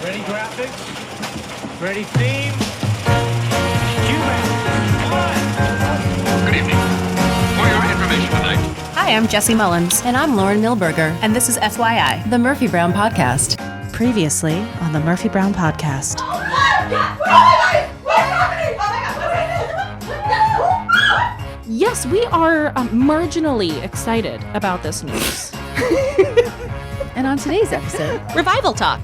Ready graphics? Ready theme? Good evening. For your information tonight. Hi, I'm Jesse Mullins. And I'm Lauren Milberger. And this is FYI, the Murphy Brown Podcast. Previously on the Murphy Brown Podcast. Oh my God! What's happening? Oh my God! Yes, we are marginally excited about this news. And on today's episode, Revival Talk.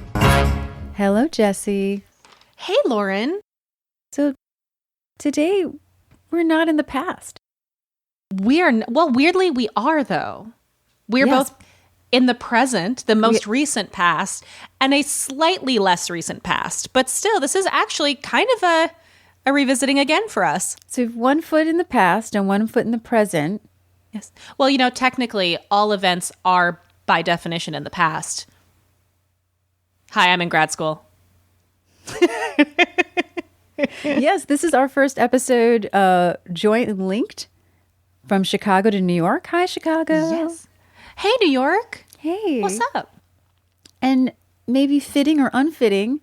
hello, Jesse. Hey, Lauren. So today, we're not in the past. Weirdly, we are, though. We're Yes. both in the present, the most recent past, and a slightly less recent past. But still, this is actually kind of a revisiting again for us. So we have 1 foot in the past and 1 foot in the present. Yes. Well, technically, all events are, by definition, in the past. Hi, I'm in grad school. Yes, this is our first episode joint linked from Chicago to New York. Hi, Chicago. Yes. Hey, New York. Hey. What's up? And maybe fitting or unfitting,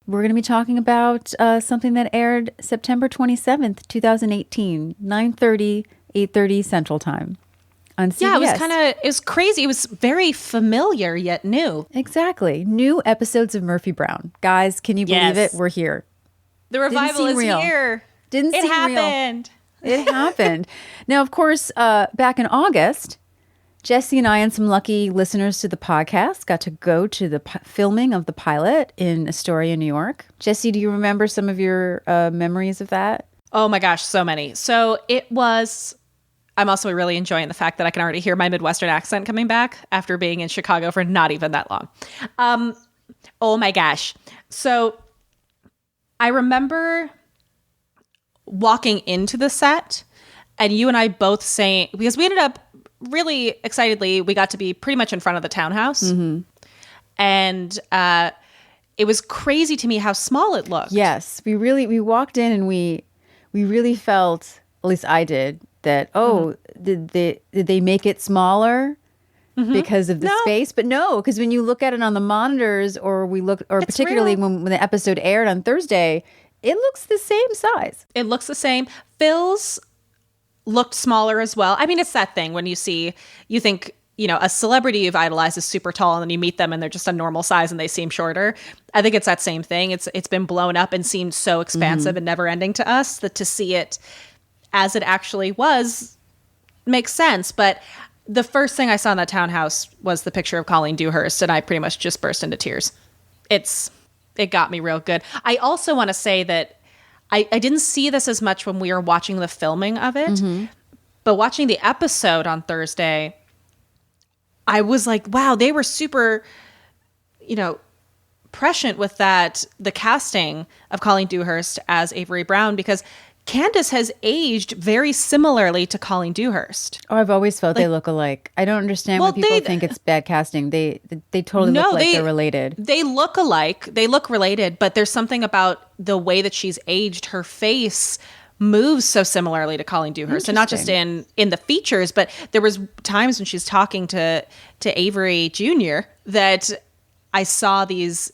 we're going to be talking about something that aired September 27th, 2018, 9:30, 8:30 Central Time on CBS. Yeah, it was crazy. It was very familiar yet new. Exactly. New episodes of Murphy Brown. Guys, can you believe Yes. it? We're here. The revival is real. here. Didn't It seem happened. real. It happened. Now, of course, back in August, Jesse and I and some lucky listeners to the podcast got to go to the filming of the pilot in Astoria, New York. Jesse, do you remember some of your memories of that? Oh my gosh, so many. So it was. I'm also really enjoying the fact that I can already hear my Midwestern accent coming back after being in Chicago for not even that long. Oh my gosh. So I remember walking into the set and you and I both saying, because we ended up really excitedly, we got to be pretty much in front of the townhouse. Mm-hmm. And it was crazy to me how small it looked. Yes, we walked in and we really felt, at least I did, that did they make it smaller because of the space? But no, because when you look at it on the monitors, or It's particularly real. when the episode aired on Thursday, it looks the same size. It looks the same. Phil's looked smaller as well. I mean, it's that thing when you think, a celebrity you've idolized is super tall and then you meet them and they're just a normal size and they seem shorter. I think it's that same thing. It's been blown up and seemed so expansive and never ending to us that to see it as it actually was makes sense. But the first thing I saw in that townhouse was the picture of Colleen Dewhurst, and I pretty much just burst into tears. It got me real good. I also want to say that I didn't see this as much when we were watching the filming of it, but watching the episode on Thursday, I was like, wow, they were super, prescient with the casting of Colleen Dewhurst as Avery Brown, because Candace has aged very similarly to Colleen Dewhurst. Oh, I've always felt they look alike. I don't understand why people think it's bad casting. They totally look like they're related. They look alike. They look related, but there's something about the way that she's aged. Her face moves so similarly to Colleen Dewhurst, and not just in the features, but there was times when she's talking to Avery Jr. that I saw these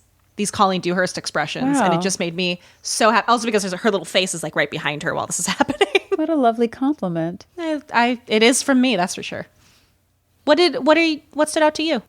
Colleen Dewhurst expressions, and it just made me so happy. Also because her little face is like right behind her while this is happening. What a lovely compliment. It is from me, that's for sure. What stood out to you?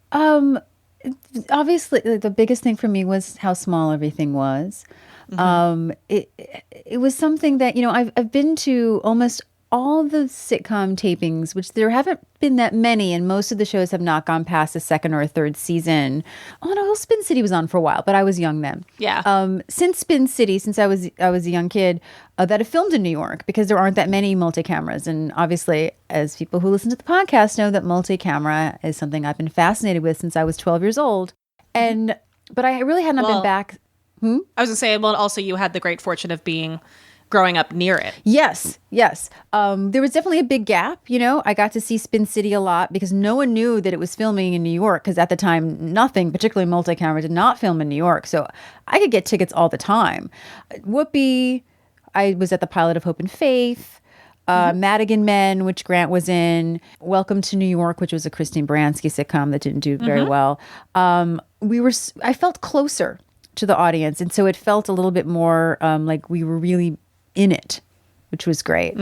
Obviously, the biggest thing for me was how small everything was. It was something that, I've been to almost all the sitcom tapings, which there haven't been that many, and most of the shows have not gone past the second or third season. Oh no, Spin City was on for a while, but I was young then. Yeah. Since Spin City, since I was a young kid, that have filmed in New York, because there aren't that many multi-cameras, and obviously, as people who listen to the podcast know, that multi-camera is something I've been fascinated with since I was 12 years old, but I really had not been back. I was gonna say, well, also you had the great fortune of growing up near it. Yes. There was definitely a big gap. I got to see Spin City a lot because no one knew that it was filming in New York, because at the time, nothing, particularly multi-camera, did not film in New York. So I could get tickets all the time. Whoopi, I was at the pilot of Hope and Faith. Madigan Men, which Grant was in, Welcome to New York, which was a Christine Baranski sitcom that didn't do very well. I felt closer to the audience. And so it felt a little bit more like we were really in it, which was great.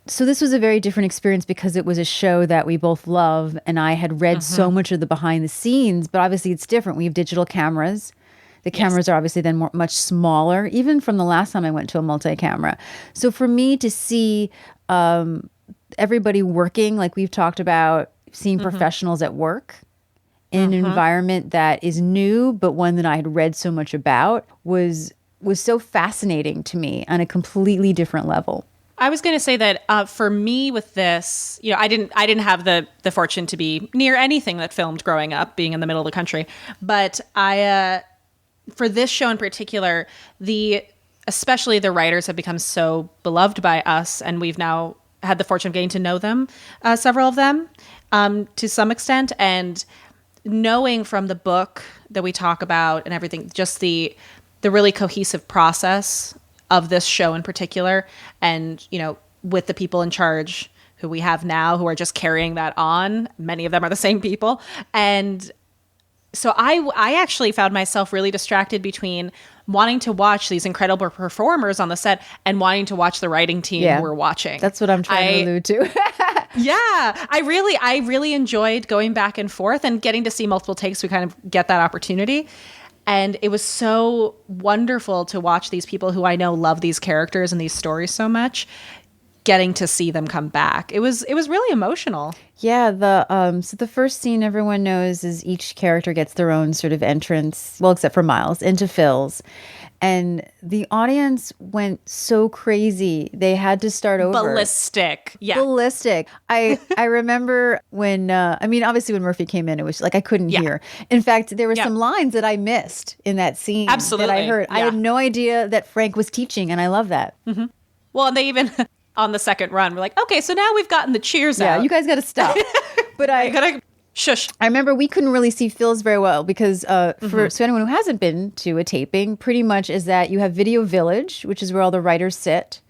So this was a very different experience because it was a show that we both love. And I had read so much of the behind the scenes, but obviously it's different. We have digital cameras. The cameras are obviously then much smaller, even from the last time I went to a multi-camera. So for me to see everybody working, like we've talked about, seeing professionals at work in an environment that is new, but one that I had read so much about was so fascinating to me on a completely different level. I was going to say that for me with this, I didn't have the fortune to be near anything that filmed growing up, being in the middle of the country. But for this show in particular, especially the writers have become so beloved by us, and we've now had the fortune of getting to know them, several of them, to some extent, and knowing from the book that we talk about and everything, just the really cohesive process of this show in particular, and with the people in charge who we have now, who are just carrying that on. Many of them are the same people, and so I actually found myself really distracted between wanting to watch these incredible performers on the set and wanting to watch the writing team who we're watching. That's what I'm trying to allude to. Yeah, I really enjoyed going back and forth and getting to see multiple takes. We kind of get that opportunity. And it was so wonderful to watch these people who I know love these characters and these stories so much, getting to see them come back. It was really emotional. Yeah, so the first scene everyone knows is each character gets their own sort of entrance, well, except for Miles, into Phil's. And the audience went so crazy. They had to start over. Ballistic. Yeah. Ballistic. I remember when, obviously when Murphy came in, it was like I couldn't hear. In fact, there were some lines that I missed in that scene. Absolutely. That I heard. Yeah. I had no idea that Frank was teaching, and I love that. Mm-hmm. Well, and they even... on the second run, we're like, okay, so now we've gotten the cheers out. Yeah, you guys got to stop. But I gotta shush. I remember we couldn't really see Phil's very well because so anyone who hasn't been to a taping, pretty much is that you have Video Village, which is where all the writers sit,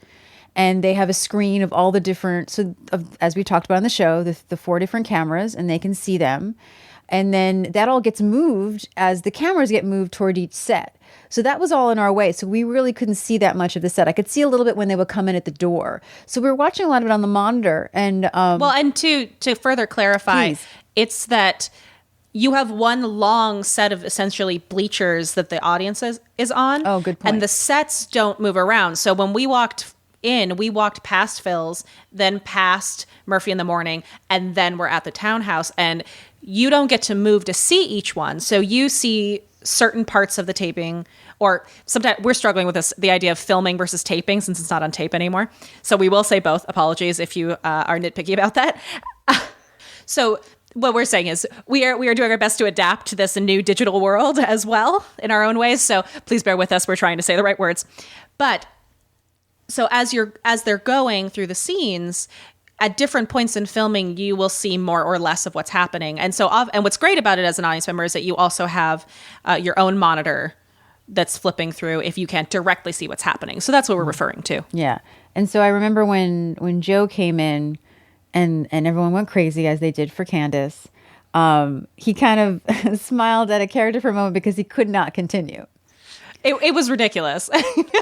and they have a screen of all the different, as we talked about on the show, the 4 different cameras, and they can see them. And then that all gets moved as the cameras get moved toward each set. So that was all in our way. So we really couldn't see that much of the set. I could see a little bit when they would come in at the door. So we were watching a lot of it on the monitor. And and to further clarify, please. It's that you have one long set of essentially bleachers that the audience is on. Oh, good point. And the sets don't move around. So when we walked in, we walked past Phil's, then past Murphy in the Morning, and then we're at the townhouse. And you don't get to move to see each one. So you see certain parts of the taping, or sometimes we're struggling with the idea of filming versus taping since it's not on tape anymore. So we will say both. Apologies if you are nitpicky about that. So what we're saying is we are doing our best to adapt to this new digital world as well in our own ways. So please bear with us. We're trying to say the right words. But so as they're going through the scenes, at different points in filming, you will see more or less of what's happening. And so, and what's great about it as an audience member is that you also have your own monitor that's flipping through if you can't directly see what's happening. So that's what we're referring to. Yeah. And so I remember when Joe came in and everyone went crazy as they did for Candace, he kind of smiled at a character for a moment because he could not continue. It was ridiculous.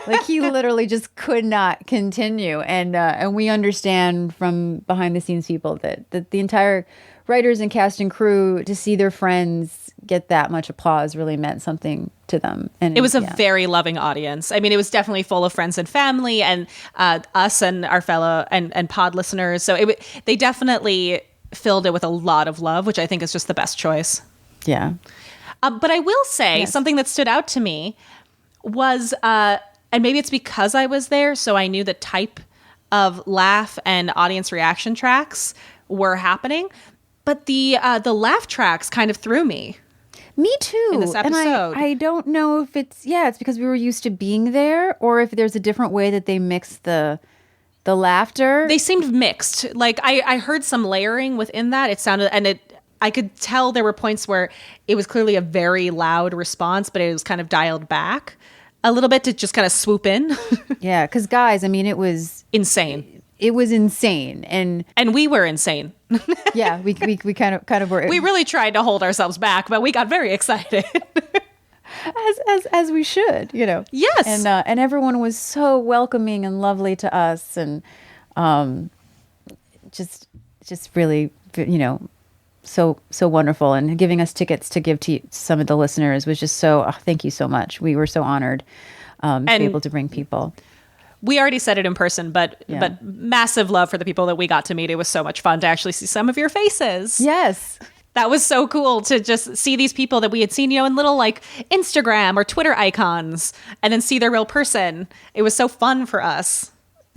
Like he literally just could not continue. And we understand from behind the scenes people that the entire writers and cast and crew, to see their friends get that much applause really meant something to them. And it was a very loving audience. I mean, it was definitely full of friends and family and us and our fellow and pod listeners. So they definitely filled it with a lot of love, which I think is just the best choice. Yeah. But I will say something that stood out to me was, and maybe it's because I was there, so I knew the type of laugh and audience reaction tracks were happening. But the laugh tracks kind of threw me. Me too. In this episode. And I don't know if it's because we were used to being there, or if there's a different way that they mix the laughter. They seemed mixed. Like I heard some layering within that. It sounded, I could tell there were points where it was clearly a very loud response, but it was kind of dialed back a little bit to just kind of swoop in. Yeah, because guys, I mean, it was insane. it was insane. And we were insane. Yeah, we kind of were. We really tried to hold ourselves back, but we got very excited. as we should, you know. Yes. And everyone was so welcoming and lovely to us, and just really, you know, so wonderful, and giving us tickets to give to some of the listeners was just so, thank you so much. We were so honored to be able to bring people. We already said it in person, but Yeah. but massive love for the people that we got to meet. It was so much fun to actually see some of your faces. Yes. That was so cool to just see these people that we had seen, you know, in little like Instagram or Twitter icons, and then see their real person. It was so fun for us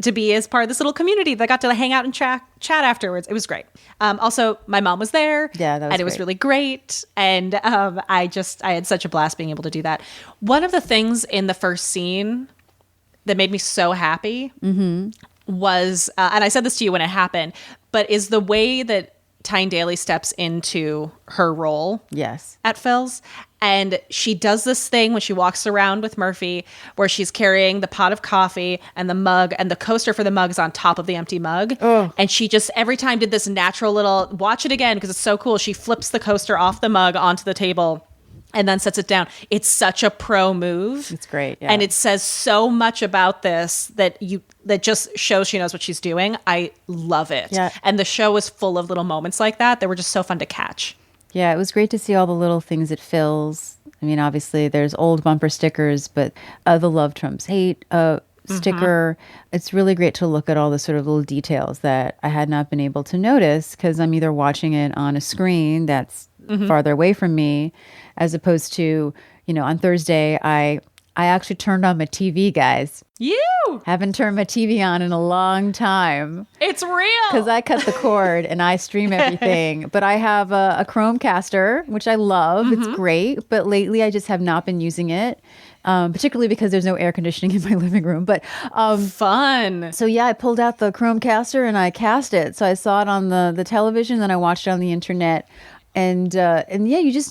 to be as part of this little community that got to hang out and chat afterwards. It was great. Also, my mom was there. Yeah, that was and it was great. really great. And I had such a blast being able to do that. One of the things in the first scene that made me so happy was, and I said this to you when it happened, but is the way that Tyne Daly steps into her role Yes. at Phil's. And she does this thing when she walks around with Murphy where she's carrying the pot of coffee and the mug, and the coaster for the mug is on top of the empty mug. Oh. And she just every time did this natural little, watch it again because it's so cool. She flips the coaster off the mug onto the table and then sets it down. It's such a pro move. It's great. Yeah. And it says so much about this that just shows she knows what she's doing. I love it. Yeah. And the show was full of little moments like that that were just so fun to catch. Yeah, it was great to see all the little things at Phil's. I mean, obviously, there's old bumper stickers, but the Love Trumps Hate sticker. It's really great to look at all the sort of little details that I had not been able to notice because I'm either watching it on a screen that's farther away from me, as opposed to, you know, on Thursday, I actually turned on my TV, guys. You! Haven't turned my TV on in a long time. It's real! Because I cut the cord and I stream everything. But I have a Chromecaster, which I love. It's great. But lately I just have not been using it, particularly because there's no air conditioning in my living room. But Fun. so yeah, I pulled out the Chromecaster and I cast it. So I saw it on the television, then I watched it on the internet. And yeah,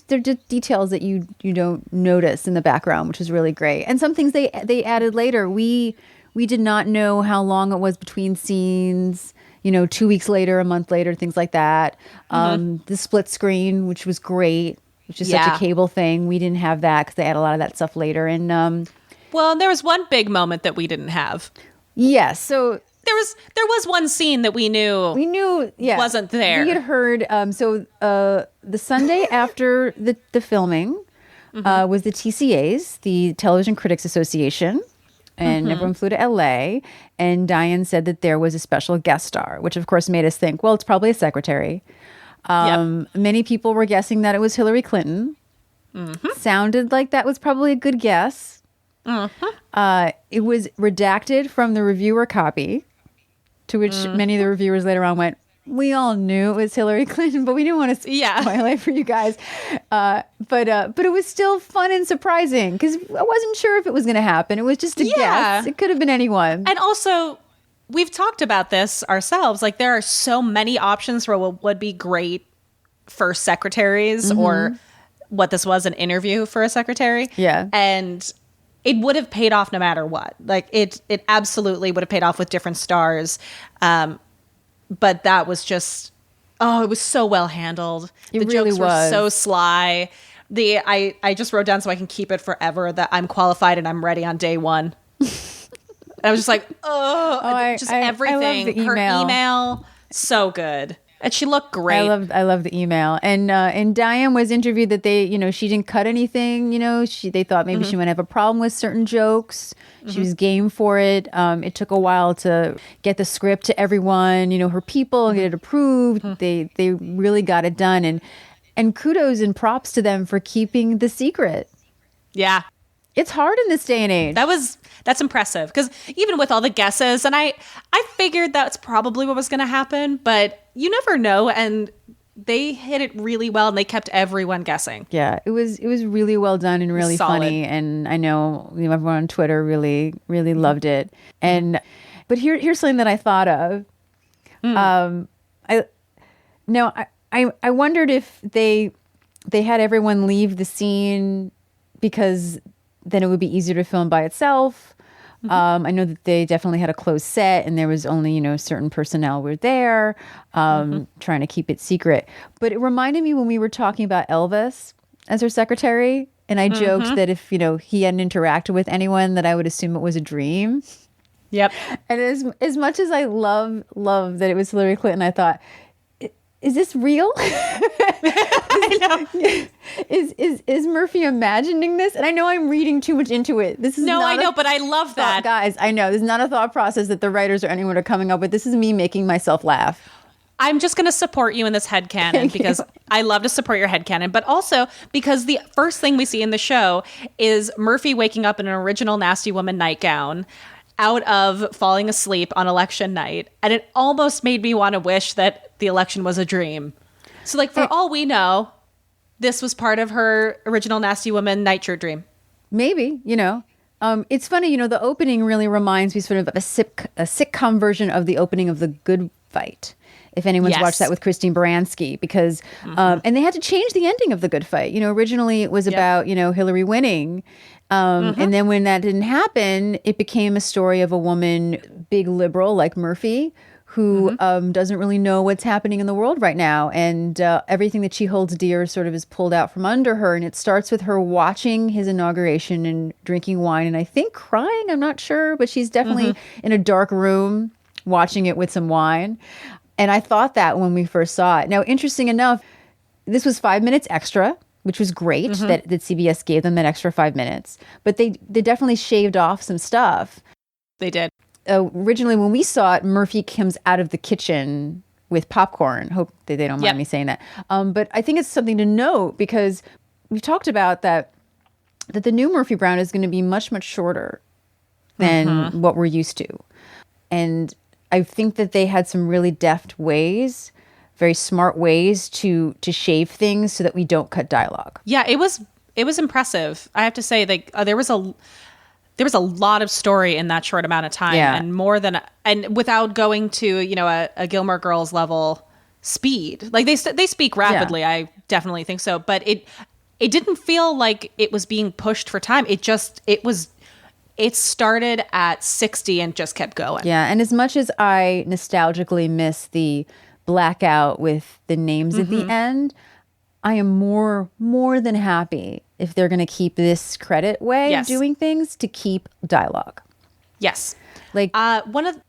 they're just details that you don't notice in the background, which is really great. And some things they added later. We did not know how long it was between scenes, you know, 2 weeks later, a month later, things like that. The split screen, which was great, which is such Yeah. a cable thing. We didn't have that because they add a lot of that stuff later. And Well, there was one big moment that we didn't have. yes, so There was one scene that we knew yeah, wasn't there. We had heard. The Sunday after the filming was the TCAs, the Television Critics Association, and everyone flew to LA. And Diane said that there was a special guest star, which of course made us think, well, it's probably a secretary. Many people were guessing that it was Hillary Clinton. Sounded like that was probably a good guess. It was redacted from the reviewer copy, to which many of the reviewers later on went, we all knew it was Hillary Clinton, but we didn't want to spoil it for you guys. But it was still fun and surprising because I wasn't sure if it was going to happen. It was just a guess. It could have been anyone. And also, we've talked about this ourselves. Like, there are so many options for what would be great first secretaries or what this was, an interview for a secretary. Yeah. And it would have paid off no matter what. Like, it absolutely would have paid off with different stars. But that was just, it was so well handled. It The really jokes were was. so sly. I just wrote down so I can keep it forever that I'm qualified and I'm ready on day one. I was just like, I everything. love the Her email. email, so good. And she looked great. I love the email. And Diane was interviewed that she didn't cut anything. They thought maybe she might have a problem with certain jokes. She was game for it. It took a while to get the script to everyone, her people, get it approved. They really got it done. And kudos and props to them for keeping the secret. Yeah. It's hard in this day and age. That's impressive because even with all the guesses, and I figured that's probably what was going to happen, but you never know. And they hit it really well, and they kept everyone guessing. Yeah, it was really well done and really Solid. funny. And I know everyone on Twitter really loved it. But here's something that I thought of. I wondered if they had everyone leave the scene because then it would be easier to film by itself, I know that they definitely had a closed set and there was only, certain personnel were there, trying to keep it secret. But it reminded me when we were talking about Elvis as her secretary. And I joked that if, he hadn't interacted with anyone, that I would assume it was a dream. Yep. And as much as I love that it was Hillary Clinton, I thought, is this real? I know. Is Murphy imagining this? And I know I'm reading too much into it. This is No, not I know, but I love that. Guys, I know. This is not a thought process that the writers or anyone are coming up with. This is me making myself laugh. I'm just going to support you in this headcanon because I love to support your headcanon, but also because the first thing we see in the show is Murphy waking up in an original Nasty Woman nightgown out of falling asleep on election night. And it almost made me want to wish that the election was a dream. So, like, for all we know, this was part of her original Nasty Woman nightshirt dream. Maybe, it's funny, the opening really reminds me sort of a sitcom version of the opening of The Good Fight. If anyone's Yes. watched that with Christine Baranski, because, and they had to change the ending of The Good Fight. Originally it was about, Hillary winning. And then when that didn't happen, it became a story of a woman, big liberal like Murphy, who doesn't really know what's happening in the world right now. And everything that she holds dear sort of is pulled out from under her. And it starts with her watching his inauguration and drinking wine and I think crying. I'm not sure, but she's definitely in a dark room watching it with some wine. And I thought that when we first saw it. Now, interesting enough, this was 5 minutes extra, which was great that CBS gave them that extra 5 minutes. But they definitely shaved off some stuff. They did. Originally, when we saw it, Murphy comes out of the kitchen with popcorn. Hope that they don't mind me saying that. But I think it's something to note because we've talked about that the new Murphy Brown is going to be much, much shorter than what we're used to. And I think that they had some really deft ways, very smart ways to shave things so that we don't cut dialogue. Yeah, it was impressive. I have to say, like there was a lot of story in that short amount of time, and without going to a Gilmore Girls level speed. Like they speak rapidly. Yeah. I definitely think so, but it didn't feel like it was being pushed for time. It started at 60 and just kept going. Yeah, and as much as I nostalgically miss the blackout with the names at the end, I am more than happy if they're going to keep this credit way of doing things to keep dialogue. Yes. Like one of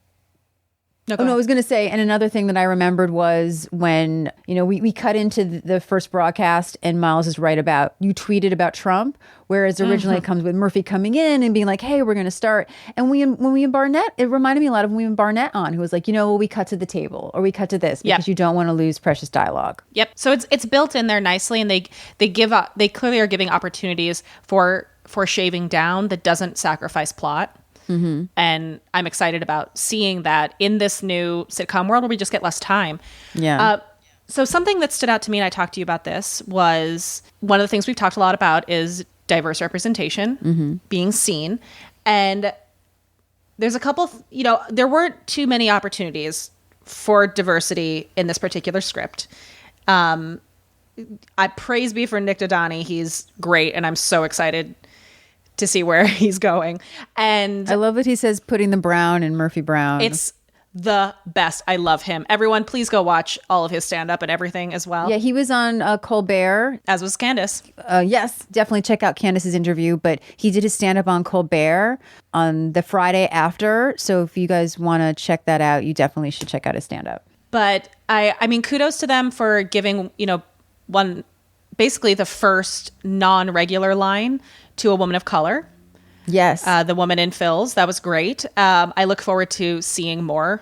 No, I was going to say, and another thing that I remembered was when, we cut into the first broadcast and Miles is right about, you tweeted about Trump, whereas originally it comes with Murphy coming in and being like, hey, we're going to start. And when we had Barnett, it reminded me a lot of when we had Barnett on, who was like, we cut to the table or we cut to this because you don't want to lose precious dialogue. Yep. So it's built in there nicely, and they clearly are giving opportunities for shaving down that doesn't sacrifice plot. Mm-hmm. And I'm excited about seeing that in this new sitcom world where we just get less time. Yeah. So something that stood out to me, and I talked to you about this, was one of the things we've talked a lot about is diverse representation being seen. And there's a couple, there weren't too many opportunities for diversity in this particular script. I praise be for Nick Dodani. He's great, and I'm so excited to see where he's going. And I love that he says putting the Brown in Murphy Brown. It's the best. I love him. Everyone, please go watch all of his stand-up and everything as well. Yeah, he was on Colbert. As was Candace. Yes, definitely check out Candace's interview. But he did his stand-up on Colbert on the Friday after. So if you guys want to check that out, you definitely should check out his stand-up. But I mean, kudos to them for giving, basically the first non-regular line to a woman of color. Yes. The woman in Phil's. That was great. I look forward to seeing more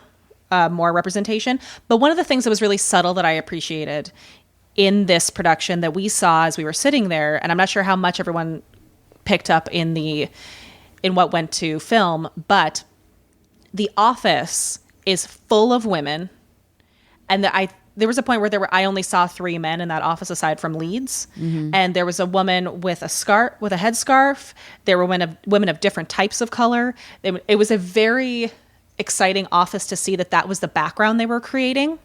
representation. But one of the things that was really subtle that I appreciated in this production that we saw as we were sitting there, and I'm not sure how much everyone picked up in what went to film, but the office is full of women. And there was a point where I only saw 3 men in that office aside from leads. Mm-hmm. And there was a woman with a headscarf. There were women of different types of color. It was a very exciting office to see that was the background they were creating.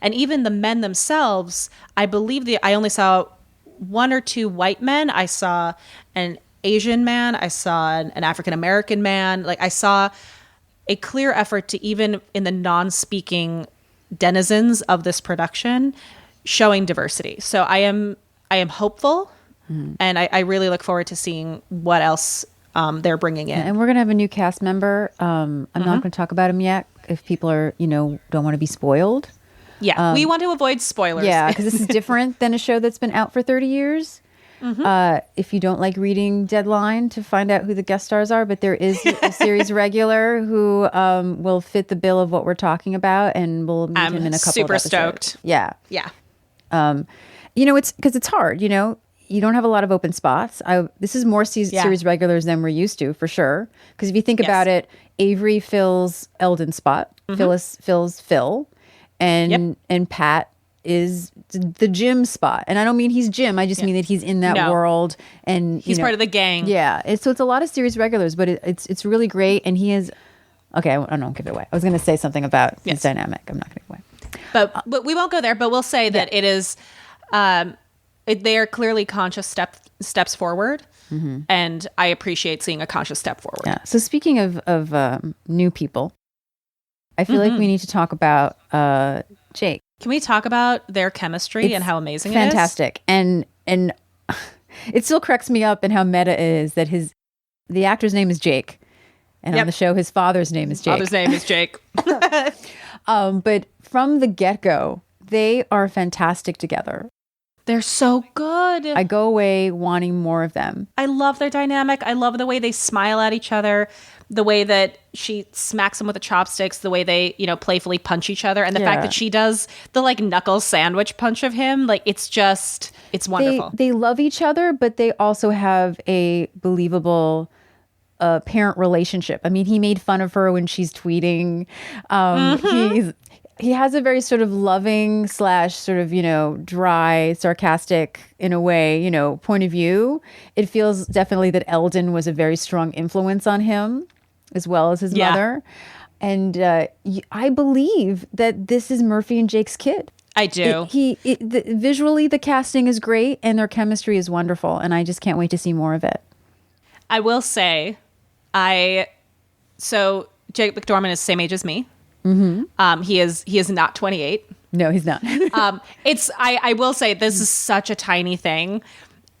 And even the men themselves, I believe I only saw 1 or 2 white men. I saw an Asian man. I saw an African American man. Like, I saw a clear effort to, even in the non-speaking denizens of this production, showing diversity. So I am hopeful, and I really look forward to seeing what else they're bringing in. And we're gonna have a new cast member. I'm not going to talk about him yet if people are, don't want to be spoiled. Yeah, we want to avoid spoilers. Yeah, because this is different than a show that's been out for 30 years. If you don't like reading Deadline to find out who the guest stars are, but there is a series regular who will fit the bill of what we're talking about, and we'll meet him in a couple super of episodes. stoked. Yeah. Yeah. It's because it's hard, you don't have a lot of open spots. This is more series regulars than we're used to, for sure. Because if you think about it, Avery fills Eldon's spot, Phyllis fills Phil, and Pat is the Jim spot. And I don't mean he's Jim. I just mean that he's in that world, and he's part of the gang. Yeah, so it's a lot of series regulars, but it's really great. And he is okay. I don't give it away. I was going to say something about his dynamic. I'm not going to give it away. But we won't go there. But we'll say that it is. They are clearly conscious steps forward, and I appreciate seeing a conscious step forward. Yeah. So speaking of new people, I feel like we need to talk about Jake. Can we talk about their chemistry and how amazing fantastic. it is? And it still cracks me up in how meta it is that the actor's name is Jake, and on the show his father's name is Jake. Father's name is Jake. But from the get-go, they are fantastic together. They're so good. I go away wanting more of them. I love their dynamic. I love the way they smile at each other, the way that she smacks him with the chopsticks, the way they, playfully punch each other, and the fact that she does the knuckle sandwich punch of him. It's wonderful. They love each other, but they also have a believable parent relationship. I mean, he made fun of her when she's tweeting. He has a very sort of loving / sort of, dry, sarcastic in a way, point of view. It feels definitely that Eldon was a very strong influence on him, as well as his mother. And I believe that this is Murphy and Jake's kid. I do. Visually, the casting is great and their chemistry is wonderful. And I just can't wait to see more of it. I will say, so Jake McDormand is the same age as me. He is not 28. No, he's not. I will say this is such a tiny thing,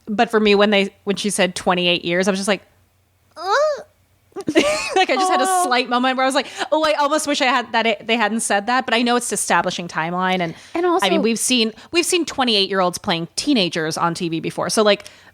but for me, when she said 28 years, I was just like, I just had a slight moment where I was like, oh, I almost wish they hadn't said that, but I know it's establishing timeline, and also, I mean, we've seen 28-year-olds playing teenagers on TV before, so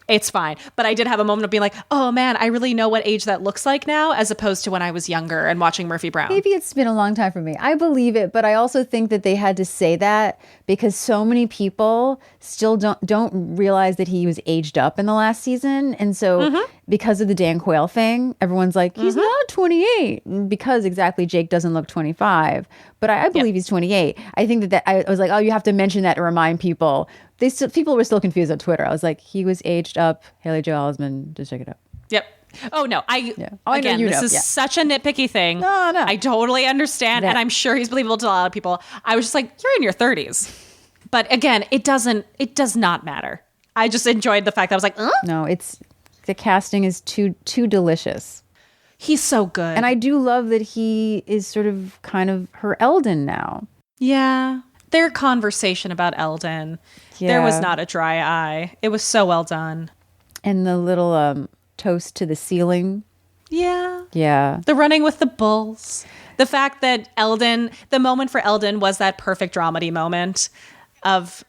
it's fine. But I did have a moment of being like, oh man, I really know what age that looks like now, as opposed to when I was younger and watching Murphy Brown. Maybe it's been a long time for me. I believe it, but I also think that they had to say that because so many people still don't realize that he was aged up in the last season. And so because of the Dan Quayle thing, everyone's like, he's not 28, because exactly Jake doesn't look 25. But I believe he's 28. I think that I was like, oh, you have to mention that to remind people. People were still confused on Twitter. I was like, he was aged up. Haley Joel Osment, just check it out. Yep. Oh no, this is such a nitpicky thing. No. I totally understand, and I'm sure he's believable to a lot of people. I was just like, you're in your 30s. But again, it does not matter. I just enjoyed the fact that I was like, no, the casting is too delicious. He's so good. And I do love that he is sort of kind of her Eldon now. Yeah. Their conversation about Eldon, there was not a dry eye. It was so well done. And the little toast to the ceiling. Yeah. Yeah. The running with the bulls. The fact that the moment for Eldon was that perfect dramedy moment of,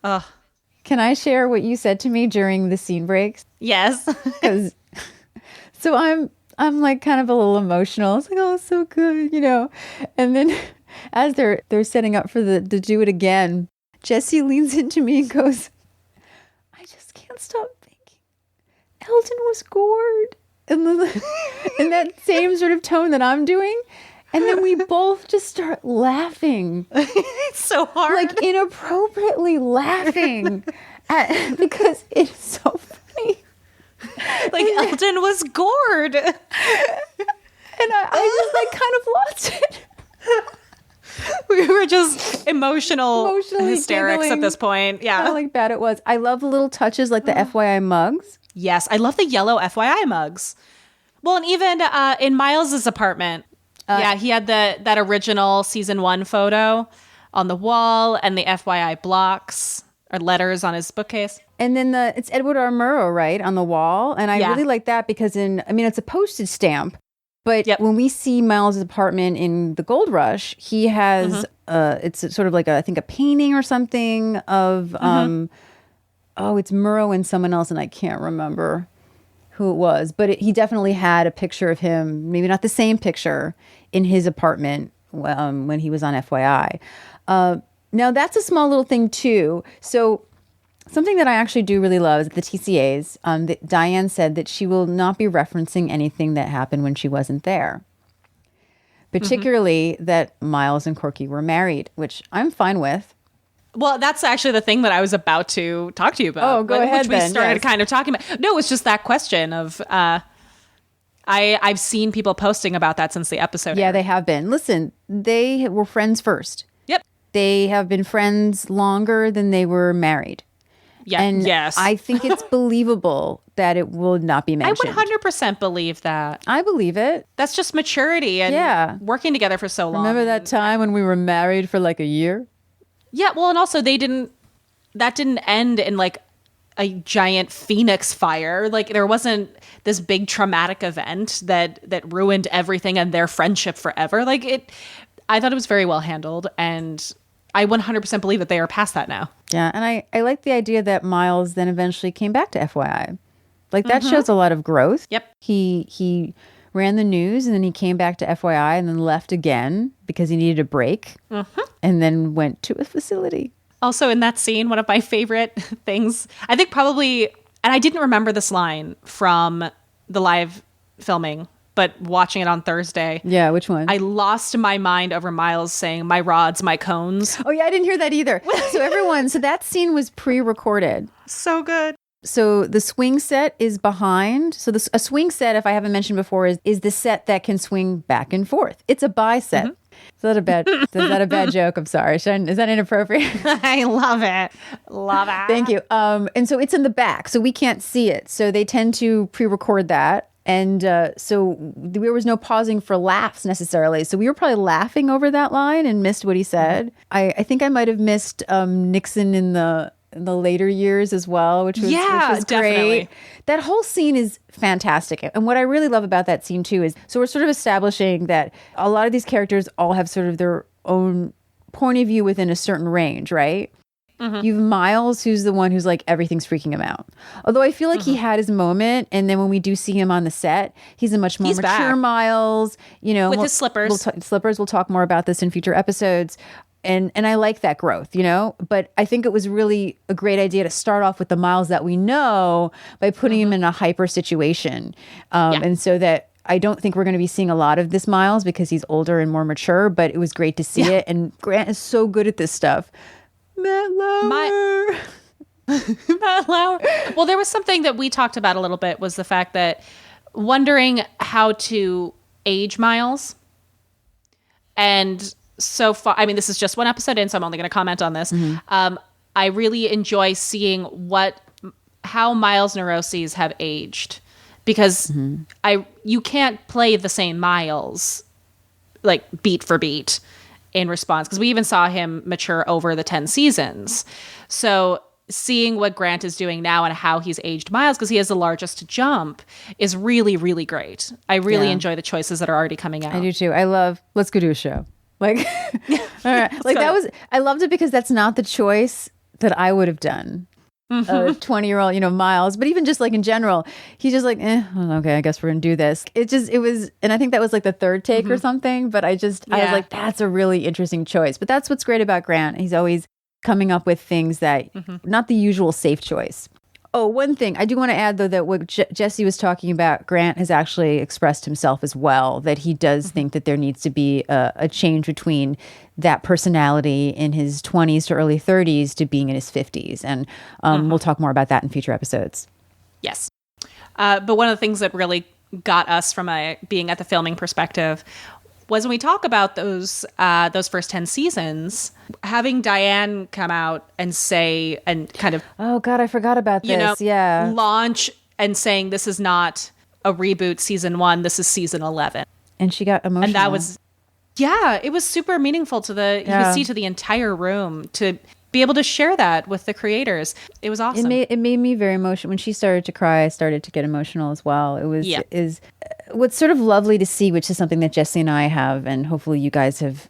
Can I share what you said to me during the scene breaks? Yes. So I'm like kind of a little emotional. I was like, oh, it's so good, And then as they're setting up for the do it again, Jesse leans into me and goes, I just can't stop thinking Eldon was gored. And in that same sort of tone that I'm doing. And then we both just start laughing. It's so hard. Like inappropriately laughing because it's so funny. Like Eldon was gored. And I just like kind of lost it. We were just emotionally hysterics giggling. at this point. Yeah. How like bad it was. I love the little touches like the FYI mugs. Yes, I love the yellow FYI mugs. Well, and even in Miles's apartment, he had that original season 1 photo on the wall and the FYI blocks or letters on his bookcase. And then it's Edward R. Murrow, right, on the wall. And I really like that because it's a postage stamp. But when we see Miles' apartment in the Gold Rush, he has, it's sort of like I think a painting or something of, it's Murrow and someone else, and I can't remember who it was. But he definitely had a picture of him, maybe not the same picture, in his apartment when he was on FYI. Now, that's a small little thing, too. So something that I actually do really love is the TCAs. That Diane said that she will not be referencing anything that happened when she wasn't there. Particularly that Miles and Corky were married, which I'm fine with. Well, that's actually the thing that I was about to talk to you about. Oh, go ahead, which we then. started kind of talking about. No, it's just that question of... I've seen people posting about that since the episode. Yeah, they have been. Listen, they were friends first. Yep. They have been friends longer than they were married. Yeah. And yes. I think it's believable that it will not be mentioned. I 100% believe that. I believe it. That's just maturity and working together for so long. Remember that time when we were married for like a year? Yeah, well, and also that didn't end in like a giant phoenix fire. Like there wasn't this big traumatic event that ruined everything and their friendship forever. I thought it was very well handled, and I 100% believe that they are past that now. Yeah, and I like the idea that Miles then eventually came back to FYI. Like that shows a lot of growth. Yep. He ran the news and then he came back to FYI and then left again because he needed a break and then went to a facility. Also in that scene, one of my favorite things, I think probably, and I didn't remember this line from the live filming, but watching it on Thursday. Yeah, which one? I lost my mind over Miles saying, "My rods, my cones." Oh yeah, I didn't hear that either. So that scene was pre-recorded. So good. So the swing set is behind. So a swing set, if I haven't mentioned before, is the set that can swing back and forth. It's a buy set. Is that a bad joke? I'm sorry. Is that inappropriate? I love it. Love it. Thank you. And so it's in the back, so we can't see it. So they tend to pre-record that. And so there was no pausing for laughs necessarily. So we were probably laughing over that line and missed what he said. I think I might have missed Nixon in the later years as well, which was great. Definitely. That whole scene is fantastic. And what I really love about that scene too is, so we're sort of establishing that a lot of these characters all have sort of their own point of view within a certain range, right? You've Miles, who's the one who's like, everything's freaking him out. Although I feel like he had his moment, and then when we do see him on the set, he's a much more mature back. Miles, with his slippers. We'll talk more about this in future episodes. And I like that growth, but I think it was really a great idea to start off with the Miles that we know by putting him in a hyper situation. And so that I don't think we're going to be seeing a lot of this Miles because he's older and more mature, but it was great to see it. And Grant is so good at this stuff. Matt Lauer. Matt Lauer. Well, there was something that we talked about a little bit, was the fact that wondering how to age Miles. And so far, I mean, this is just one episode in, so I'm only going to comment on this. I really enjoy seeing how Miles' neuroses have aged, because you can't play the same Miles like beat for beat in response, because we even saw him mature over the 10 seasons. So seeing what Grant is doing now and how he's aged Miles, because he has the largest jump, is really, really great. I really enjoy the choices that are already coming out. I do too. I love, let's go do a show. Like, all right. Like I loved it because that's not the choice that I would have done. A 20-year-old, Miles, but even just like in general, he's just like, okay, I guess we're gonna do this. It was, and I think that was like the third take or something, but I was like, that's a really interesting choice. But that's what's great about Grant. He's always coming up with things that, not the usual safe choice. Oh, one thing I do want to add, though, that what Jesse was talking about, Grant has actually expressed himself as well, that he does think that there needs to be a change between that personality in his 20s to early 30s to being in his 50s. And we'll talk more about that in future episodes. Yes. But one of the things that really got us from being at the filming perspective was when we talk about those first 10 seasons, having Diane come out and say, and kind of, oh God, I forgot about this. launch and saying this is not a reboot season 1, this is season 11. And she got emotional. And that was, yeah, it was super meaningful to you Yeah. could see to the entire room, to be able to share that with the creators. It was awesome. It made me very emotional. When she started to cry, I started to get emotional as well. It was Yeah. is what's sort of lovely to see, which is something that Jesse and I have, and hopefully you guys have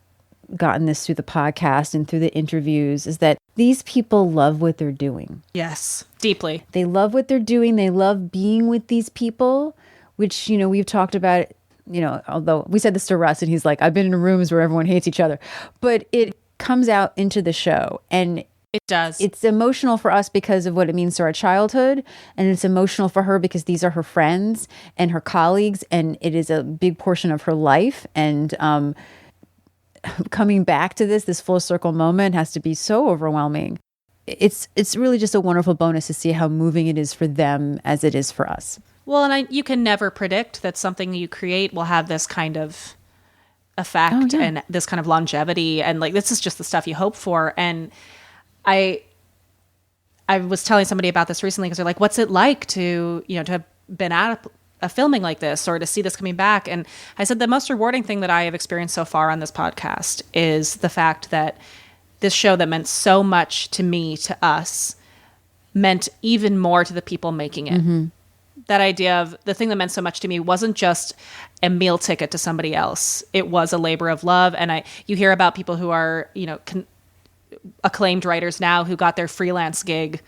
gotten this through the podcast and through the interviews, is that these people love what they're doing. Yes, deeply. They love what they're doing. They love being with these people, which, you know, we've talked about, you know, although we said this to Russ and he's like, I've been in rooms where everyone hates each other, but it comes out into the show, and It does. it's emotional for us because of what it means to our childhood, and it's emotional for her because these are her friends and her colleagues, and it is a big portion of her life. And coming back to this full circle moment has to be so overwhelming. It's really just a wonderful bonus to see how moving it is for them as it is for us. Well, and you can never predict that something you create will have this kind of effect and this kind of longevity. And like, this is just the stuff you hope for. And I was telling somebody about this recently because they're like, what's it like to, you know, to have been at a filming like this or to see this coming back? And I said, the most rewarding thing that I have experienced so far on this podcast is the fact that this show that meant so much to me, to us, meant even more to the people making it. That idea of the thing that meant so much to me wasn't just a meal ticket to somebody else. It was a labor of love. And you hear about people who are, you know, acclaimed writers now who got their freelance gig,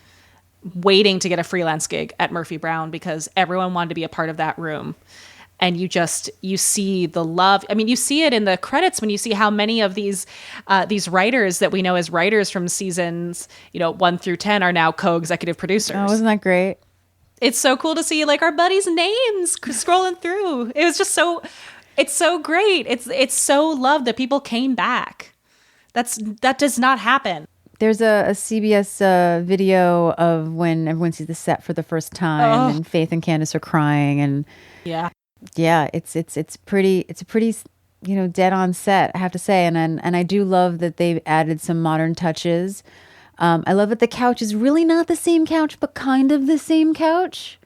waiting to get a freelance gig at Murphy Brown because everyone wanted to be a part of that room. And you see the love. I mean, you see it in the credits when you see how many of these writers that we know as writers from seasons, you know, 1 through 10 are now co-executive producers. Oh, isn't that great? It's so cool to see like our buddies' names scrolling through. It was just it's so great. It's so loved that people came back. That does not happen. There's a CBS video of when everyone sees the set for the first time, and Faith and Candace are crying, and Yeah. it's a pretty, you know, dead on set, I have to say, and I do love that they've added some modern touches. I love that the couch is really not the same couch, but kind of the same couch.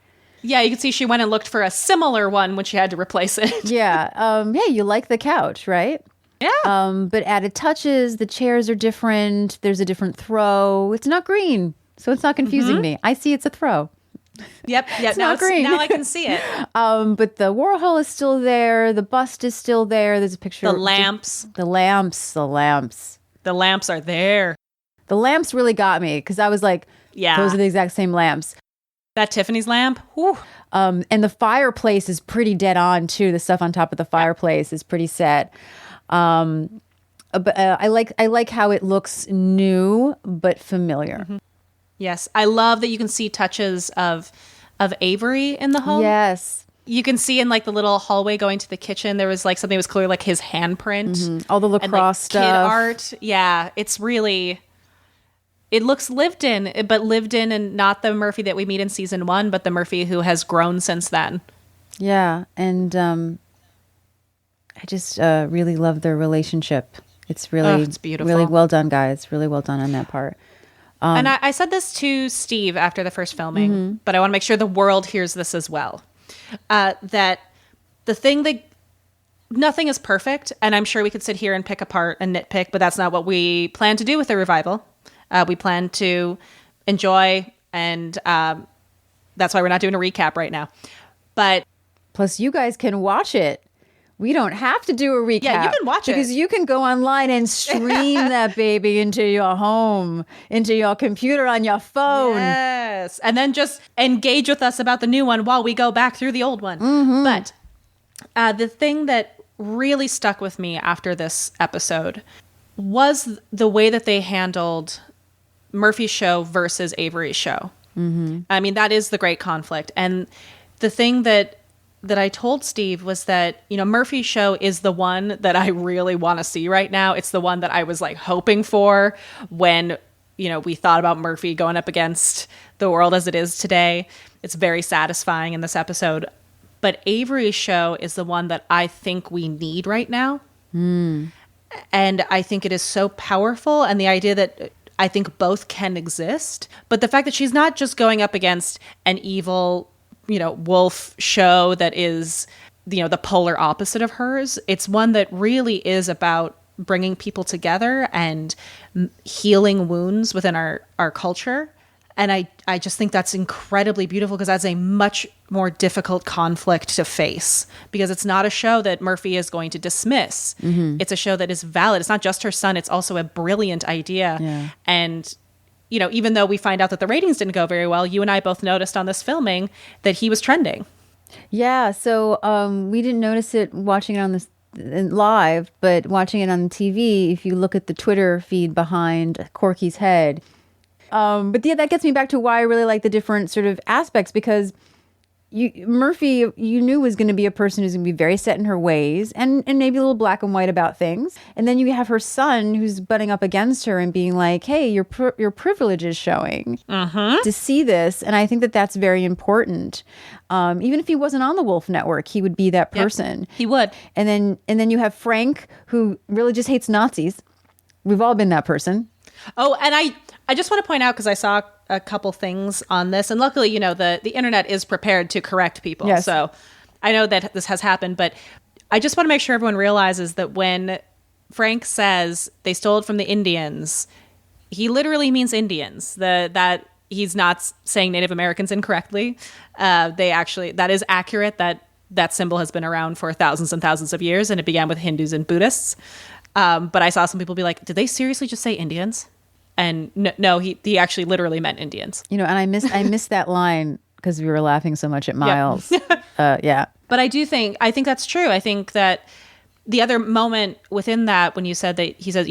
Yeah, you can see she went and looked for a similar one when she had to replace it. Yeah. Hey, you like the couch, right? Yeah. But added touches, the chairs are different. There's a different throw. It's not green, so it's not confusing me. I see it's a throw. Yep. It's not green. Now I can see it. But the Warhol is still there. The bust is still there. There's a picture. The lamps. The lamps. The lamps are there. The lamps really got me because I was like, Yeah. those are the exact same lamps. That Tiffany's lamp. Whew. And the fireplace is pretty dead on too. The stuff on top of the fireplace is pretty set. But I like how it looks new but familiar. Yes. I love that you can see touches of Avery in the home. Yes. You can see in like the little hallway going to the kitchen, there was like something that was clearly like his handprint. All the And lacrosse like stuff. kid art. Yeah. It's really, it looks lived in, but lived in, and not the Murphy that we meet in season 1, but the Murphy who has grown since then. Yeah. And I just really love their relationship. It's really, it's beautiful. really well done, guys. Really well done on that part. And I said this to Steve after the first filming, but I want to make sure the world hears this as well. That the thing that nothing is perfect, and I'm sure we could sit here and pick apart and nitpick, but that's not what we plan to do with the revival. We plan to enjoy, and that's why we're not doing a recap right now. But Plus, you guys can watch it. We don't have to do a recap. Yeah, you can watch it. Because you can go online and stream that baby into your home, into your computer on your phone. yes, and then just engage with us about the new one while we go back through the old one. But the thing that really stuck with me after this episode was the way that they handled Murphy's show versus Avery's show. I mean, that is the great conflict. And the thing that I told Steve was that, you know, Murphy's show is the one that I really want to see right now. It's the one that I was like hoping for when, you know, we thought about Murphy going up against the world as it is today. It's very satisfying in this episode. But Avery's show is the one that I think we need right now. And I think it is so powerful. And the idea that I think both can exist. But the fact that she's not just going up against an evil wolf show that is, the polar opposite of hers. It's one that really is about bringing people together and healing wounds within our culture. And I just think that's incredibly beautiful because that's a much more difficult conflict to face, because it's not a show that Murphy is going to dismiss. It's a show that is valid. It's not just her son. It's also a brilliant idea. Yeah. And, even though we find out that the ratings didn't go very well, you and I both noticed on this filming that he was trending. Yeah, so we didn't notice it watching it on this live, but watching it on TV, if you look at the Twitter feed behind Corky's head. But yeah, that gets me back to why I really like the different sort of aspects, because Murphy, you knew was going to be a person who's going to be very set in her ways and maybe a little black and white about things. And then you have her son who's butting up against her and being like, hey, your privilege is showing to see this. And I think that that's very important. Even if he wasn't on the Wolf Network, he would be that person. Yep, he would. And then you have Frank, who really just hates Nazis. We've all been that person. Oh, and I just want to point out, because I saw a couple things on this, and luckily, the internet is prepared to correct people. Yes. So I know that this has happened, but I just want to make sure everyone realizes that when Frank says they stole it from the Indians, he literally means Indians. That he's not saying Native Americans incorrectly. That is accurate. That symbol has been around for thousands and thousands of years, and it began with Hindus and Buddhists. But I saw some people be like, did they seriously just say Indians? And no, he actually literally meant Indians. And I missed that line because we were laughing so much at Miles. Yeah. But I think that's true. I think that the other moment within that, when you said that he says,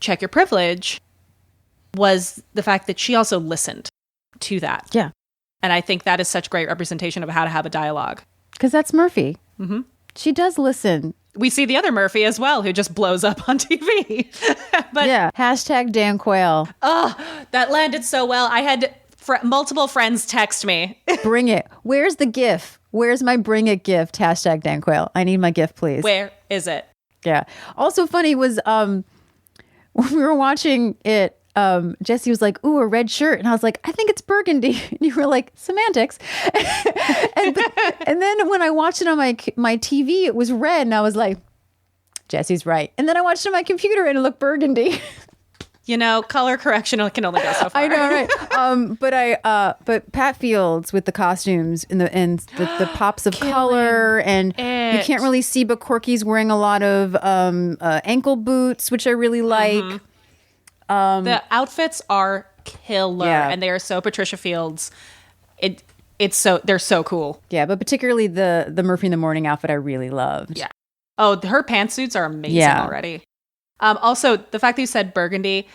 check your privilege, was the fact that she also listened to that. Yeah. And I think that is such great representation of how to have a dialogue. Because that's Murphy. Mm-hmm. She does listen. We see the other Murphy as well, who just blows up on TV. But yeah. Hashtag Dan Quayle. Oh, that landed so well. I had multiple friends text me. Bring it. Where's the GIF? Where's my bring it gift? Hashtag Dan Quayle. I need my GIF, please. Where is it? Yeah. Also funny was when we were watching it, Jesse was like, ooh, a red shirt. And I was like, I think it's burgundy. And you were like, semantics. and then when I watched it on my TV, it was red. And I was like, Jesse's right. And then I watched it on my computer and it looked burgundy. Color correction can only go so far. I know, right? But Pat Fields with the costumes and the pops of color, and you can't really see, but Corky's wearing a lot of ankle boots, which I really like. The outfits are killer, and they are so Patricia Fields. They're so cool. Yeah, but particularly the Murphy in the Morning outfit I really loved. Yeah. Oh, her pantsuits are amazing already. Also, the fact that you said burgundy.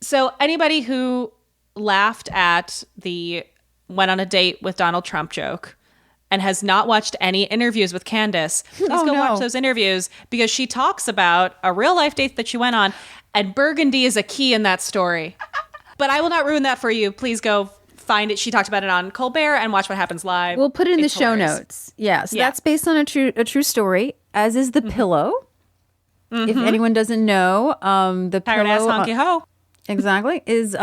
So anybody who laughed at the went on a date with Donald Trump joke and has not watched any interviews with Candace, please go watch those interviews, because she talks about a real life date that she went on, and burgundy is a key in that story. But I will not ruin that for you. Please go find it. She talked about it on Colbert and watch What Happens Live. We'll put it in the show hilarious. notes. Yeah, so that's based on a true story, as is the pillow. If anyone doesn't know, the Pirate ass pillow, honky ho. exactly, is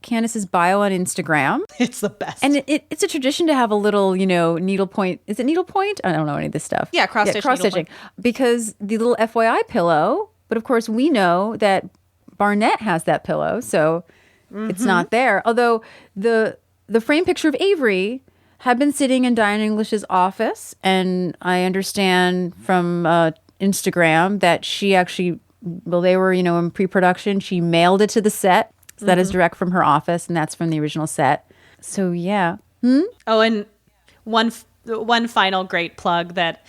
Candace's bio on Instagram. It's the best. And it's a tradition to have a little, needlepoint. Is it needlepoint? I don't know any of this stuff. Yeah, cross-stitch cross-stitching. Because the little FYI pillow, but of course we know that Barnett has that pillow, so it's not there. Although the frame picture of Avery had been sitting in Diane English's office, and I understand from Instagram that she actually, they were, in pre-production, she mailed it to the set. So that is direct from her office, and that's from the original set. So yeah. Oh, and one final great plug that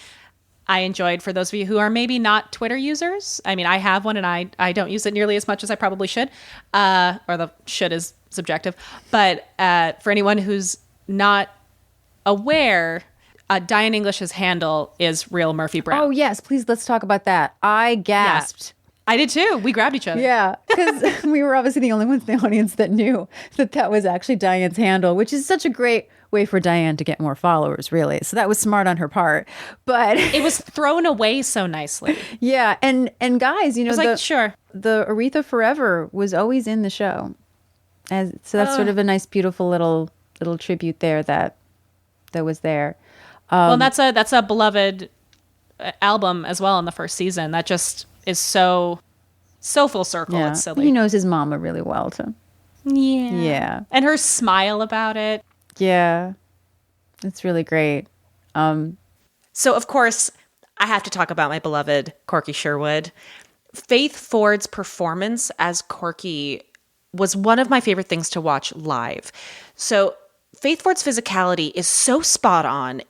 I enjoyed for those of you who are maybe not Twitter users. I mean, I have one, and I don't use it nearly as much as I probably should. Or the should is subjective. But for anyone who's not aware, Diane English's handle is Real Murphy Brown. Oh yes, please, let's talk about that. I gasped. I did too. We grabbed each other. Yeah, because we were obviously the only ones in the audience that knew that was actually Diane's handle, which is such a great way for Diane to get more followers, really. So that was smart on her part. But it was thrown away so nicely. Yeah, and guys, I was like, sure. The Aretha Forever was always in the show, so that's sort of a nice, beautiful little tribute there that that was there. Well, and that's a beloved album as well in the first season. That just is so full circle. Yeah. It's silly. He knows his mama really well too. Yeah. Yeah. And her smile about it. Yeah. It's really great. So, of course, I have to talk about my beloved Corky Sherwood. Faith Ford's performance as Corky was one of my favorite things to watch live. So, Faith Ford's physicality is so spot on.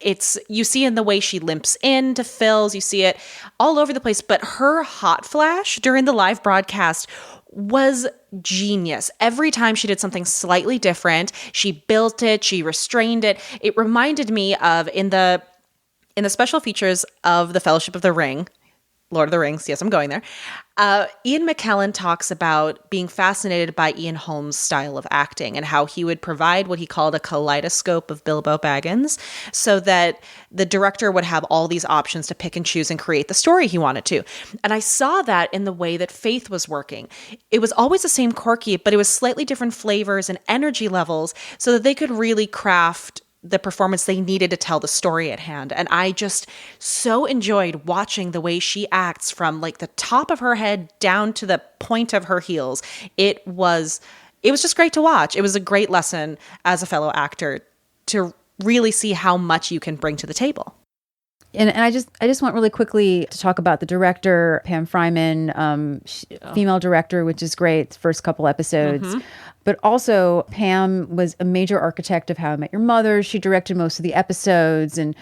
You see in the way she limps into fills, you see it all over the place. But her hot flash during the live broadcast was genius. Every time she did something slightly different, she built it, she restrained it. It reminded me of in the special features of The Fellowship of the Ring, Lord of the Rings, yes, I'm going there. Ian McKellen talks about being fascinated by Ian Holmes' style of acting and how he would provide what he called a kaleidoscope of Bilbo Baggins so that the director would have all these options to pick and choose and create the story he wanted to. And I saw that in the way that Faith was working. It was always the same Corky, but it was slightly different flavors and energy levels so that they could really craft the performance they needed to tell the story at hand. And I just so enjoyed watching the way she acts from like the top of her head down to the point of her heels. It was just great to watch. It was a great lesson as a fellow actor to really see how much you can bring to the table. And I just want really quickly to talk about the director, Pam Fryman, female director, which is great, first couple episodes. But also Pam was a major architect of How I Met Your Mother. She directed most of the episodes. And,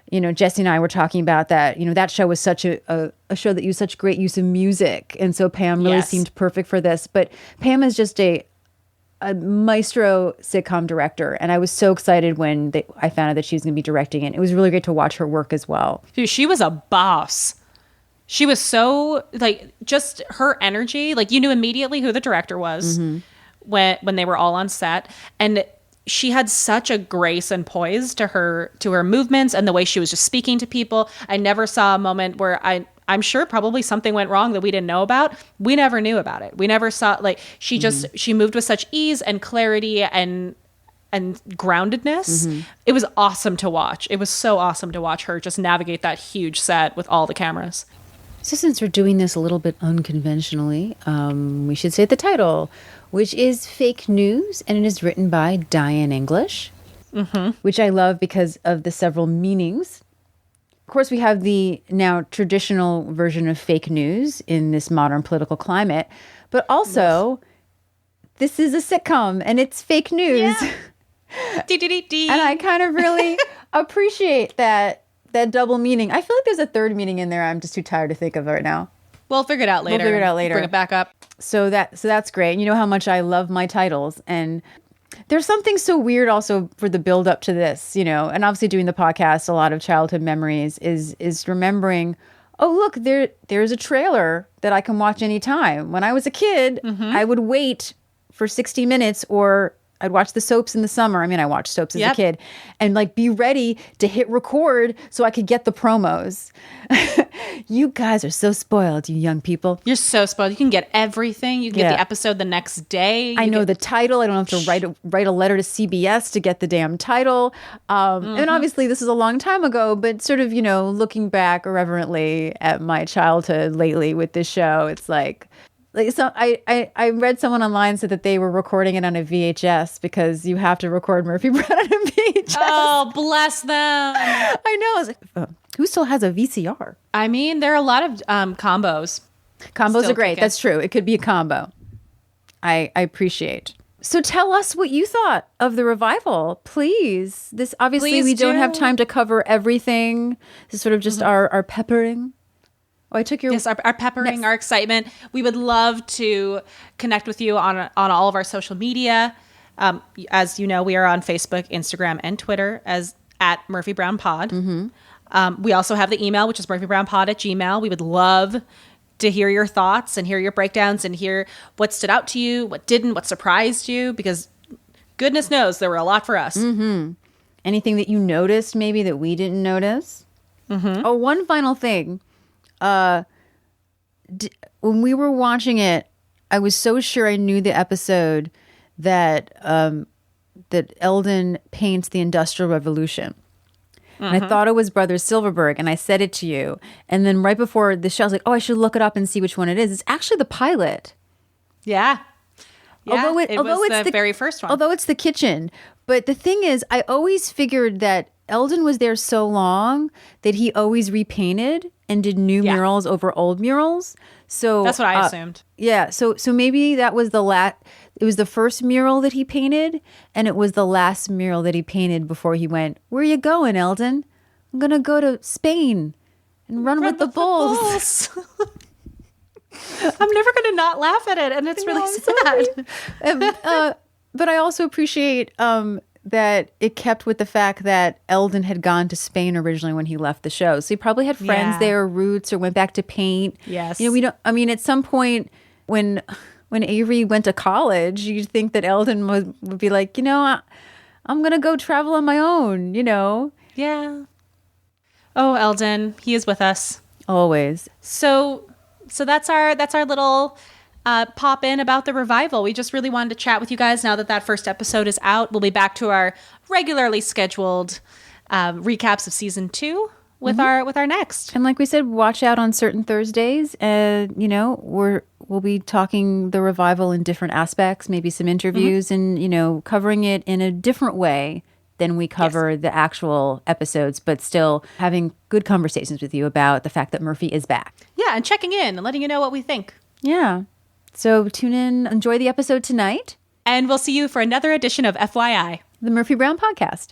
you know, Jesse and I were talking about that. You know, that show was such a show that used such great use of music. And so Pam really seemed perfect for this. But Pam is just a maestro sitcom director. And I was so excited when I found out that she was going to be directing it. It was really great to watch her work as well. Dude, she was a boss. She was so, like, just her energy. Like, you knew immediately who the director was when they were all on set. And she had such a grace and poise to her movements and the way she was just speaking to people. I never saw a moment where I'm sure probably something went wrong that we didn't know about. We never knew about it. We never saw, like, she moved with such ease and clarity and groundedness. It was awesome to watch. It was so awesome to watch her just navigate that huge set with all the cameras. So since we're doing this a little bit unconventionally, we should say the title, which is Fake News, and it is written by Diane English, which I love because of the several meanings. Of course, we have the now traditional version of fake news in this modern political climate, but also this is a sitcom and it's fake news. Yeah. And I kind of really appreciate that double meaning. I feel like there's a third meaning in there. I'm just too tired to think of it right now. We'll figure it out later. Bring it back up. So that's great. And you know how much I love my titles. And there's something so weird also for the build up to this, you know, and obviously doing the podcast, a lot of childhood memories is remembering, oh, look, there's a trailer that I can watch anytime. When I was a kid, I would wait for 60 minutes or I'd watch the soaps in the summer. I mean, I watched soaps as a kid and like be ready to hit record so I could get the promos. You guys are so spoiled, you young people. You're so spoiled. You can get everything. You can get the episode the next day. I know the title. I don't have to write a letter to CBS to get the damn title. And obviously this is a long time ago, but sort of, you know, looking back irreverently at my childhood lately with this show, it's like so I read someone online said that they were recording it on a VHS because you have to record Murphy Brown on a VHS. Oh, bless them. I know. I was like, who still has a VCR? I mean, there are a lot of combos. Combos Still are great. kicking. That's true. It could be a combo. I appreciate. So tell us what you thought of the revival, please. This obviously Please we don't have do. time to cover everything. This is sort of just our peppering. Oh, I took your Yes, our peppering, our excitement. We would love to connect with you on all of our social media. As you know, we are on Facebook, Instagram, and Twitter as at Murphy Brown Pod. We also have the email, which is murphybrownpod@gmail.com. We would love to hear your thoughts and hear your breakdowns and hear what stood out to you, what didn't, what surprised you, because goodness knows there were a lot for us. anything that you noticed maybe that we didn't notice. Oh, one final thing. When we were watching it, I was so sure I knew the episode that that Eldon paints the Industrial Revolution. And I thought it was Brothers Silverberg, and I said it to you. And then right before the show, I was like, oh, I should look it up and see which one it is. It's actually the pilot. Yeah. Yeah, Although it was the very first one. Although it's the kitchen. But the thing is, I always figured that Eldon was there so long that he always repainted and did new murals over old murals. So That's what I assumed. Yeah. So maybe that was it was the first mural that he painted, and it was the last mural that he painted before he went, "Where you going, Eldon? I'm going to go to Spain and run with the bulls." I'm never going to not laugh at it, and it's really sad. But I also appreciate that it kept with the fact that Eldon had gone to Spain originally when he left the show. So he probably had friends there, roots, or went back to paint. Yes. We don't, I mean, at some point when Avery went to college, you'd think that Eldon would be like, I'm going to go travel on my own, Yeah. Oh, Eldon, he is with us. Always. So that's our little pop in about the revival. We just really wanted to chat with you guys now that first episode is out. We'll be back to our regularly scheduled recaps of season 2 with our next. And like we said, watch out on certain Thursdays. We'll be talking the revival in different aspects, maybe some interviews, and covering it in a different way than we cover the actual episodes, but still having good conversations with you about the fact that Murphy is back. Yeah, and checking in and letting you know what we think. Yeah. So tune in, enjoy the episode tonight. And we'll see you for another edition of FYI, the Murphy Brown Podcast.